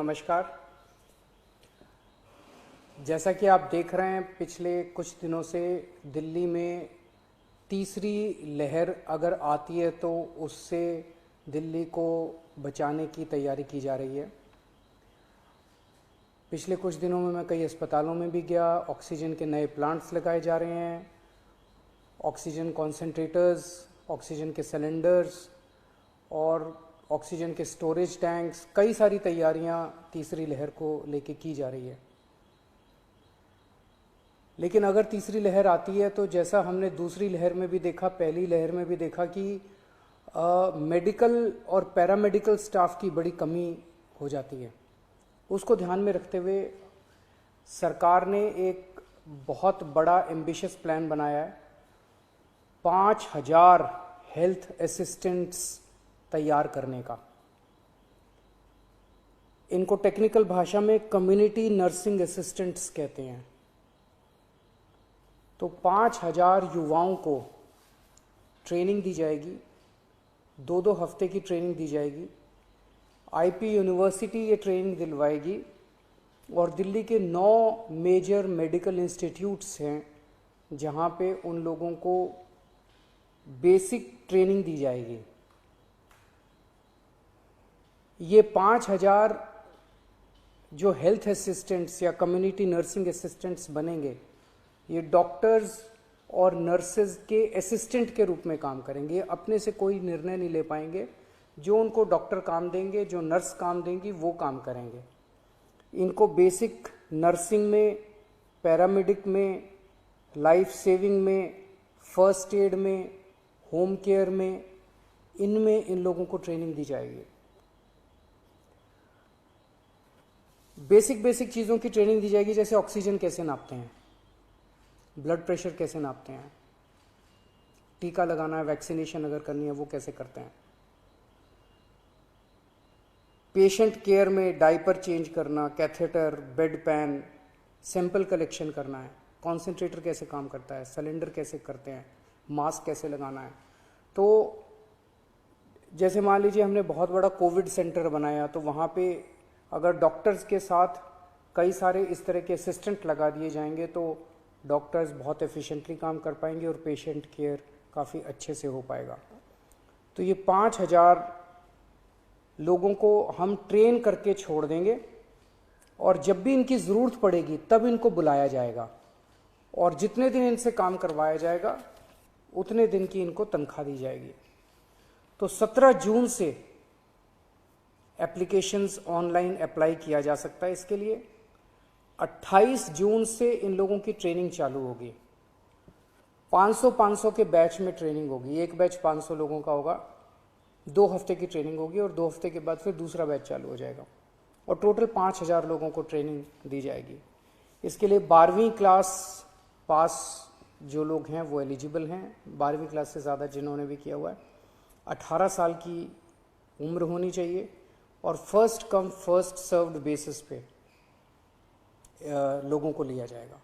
नमस्कार। जैसा कि आप देख रहे हैं, पिछले कुछ दिनों से दिल्ली में तीसरी लहर अगर आती है तो उससे दिल्ली को बचाने की तैयारी की जा रही है। पिछले कुछ दिनों में मैं कई अस्पतालों में भी गया। ऑक्सीजन के नए प्लांट्स लगाए जा रहे हैं, ऑक्सीजन कॉन्सेंट्रेटर्स, ऑक्सीजन के सिलेंडर्स और ऑक्सीजन के स्टोरेज टैंक्स, कई सारी तैयारियां तीसरी लहर को लेके की जा रही है। लेकिन अगर तीसरी लहर आती है तो जैसा हमने दूसरी लहर में भी देखा, पहली लहर में भी देखा कि मेडिकल और पैरामेडिकल स्टाफ की बड़ी कमी हो जाती है। उसको ध्यान में रखते हुए सरकार ने एक बहुत बड़ा एम्बिशियस प्लान बनाया है। 5000 हेल्थ असिस्टेंट्स तैयार करने का। इनको टेक्निकल भाषा में कम्युनिटी नर्सिंग असिस्टेंट्स कहते हैं। तो 5000 युवाओं को ट्रेनिंग दी जाएगी, 2-2 हफ्ते की ट्रेनिंग दी जाएगी। आईपी यूनिवर्सिटी ये ट्रेनिंग दिलवाएगी और दिल्ली के 9 मेजर मेडिकल इंस्टीट्यूट्स हैं जहाँ पे उन लोगों को बेसिक ट्रेनिंग दी जाएगी। ये 5000 जो हेल्थ असिस्टेंट्स या कम्युनिटी नर्सिंग असिस्टेंट्स बनेंगे, ये डॉक्टर्स और नर्सेज के असिस्टेंट के रूप में काम करेंगे। अपने से कोई निर्णय नहीं ले पाएंगे। जो उनको डॉक्टर काम देंगे, जो नर्स काम देंगी, वो काम करेंगे। इनको बेसिक नर्सिंग में, पैरामेडिक में, लाइफ सेविंग में, फर्स्ट एड में, होम केयर में, इनमें इन लोगों को ट्रेनिंग दी जाएगी। बेसिक चीज़ों की ट्रेनिंग दी जाएगी, जैसे ऑक्सीजन कैसे नापते हैं, ब्लड प्रेशर कैसे नापते हैं, टीका लगाना है, वैक्सीनेशन अगर करनी है वो कैसे करते हैं, पेशेंट केयर में डायपर चेंज करना, catheter, bed pan, sample collection करना है, कॉन्सेंट्रेटर कैसे काम करता है, सिलेंडर कैसे करते हैं, मास्क कैसे लगाना है। तो जैसे मान लीजिए हमने बहुत बड़ा कोविड सेंटर बनाया, तो वहाँ पे अगर डॉक्टर्स के साथ कई सारे इस तरह के असिस्टेंट लगा दिए जाएंगे तो डॉक्टर्स बहुत एफिशिएंटली काम कर पाएंगे और पेशेंट केयर काफ़ी अच्छे से हो पाएगा। तो ये 5000 लोगों को हम ट्रेन करके छोड़ देंगे और जब भी इनकी ज़रूरत पड़ेगी तब इनको बुलाया जाएगा और जितने दिन इनसे काम करवाया जाएगा उतने दिन की इनको तनख्वाह दी जाएगी। तो 17 जून से एप्लीकेशंस ऑनलाइन अप्लाई किया जा सकता है इसके लिए। 28 जून से इन लोगों की ट्रेनिंग चालू होगी। 500 के बैच में ट्रेनिंग होगी। एक बैच 500 लोगों का होगा, 2 हफ्ते की ट्रेनिंग होगी और 2 हफ्ते के बाद फिर दूसरा बैच चालू हो जाएगा और टोटल 5000 लोगों को ट्रेनिंग दी जाएगी। इसके लिए 12वीं क्लास पास जो लोग हैं वो एलिजिबल हैं। 12वीं क्लास से ज़्यादा जिन्होंने भी किया हुआ है, 18 साल की उम्र होनी चाहिए और first come first served basis पे लोगों को लिया जाएगा।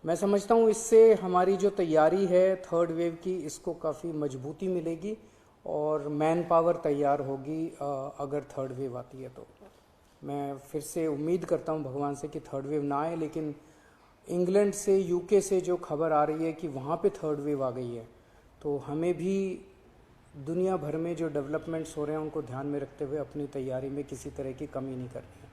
मैं समझता हूँ इससे हमारी जो तैयारी है थर्ड वेव की, इसको काफ़ी मजबूती मिलेगी और मैन पावर तैयार होगी अगर थर्ड वेव आती है तो। मैं फिर से उम्मीद करता हूँ भगवान से कि थर्ड वेव ना आए, लेकिन इंग्लैंड से, यूके से जो खबर आ रही है कि वहाँ पे थर्ड वेव आ गई है, तो हमें भी दुनिया भर में जो डेवलपमेंट्स हो रहे हैं उनको ध्यान में रखते हुए अपनी तैयारी में किसी तरह की कमी नहीं करनी है।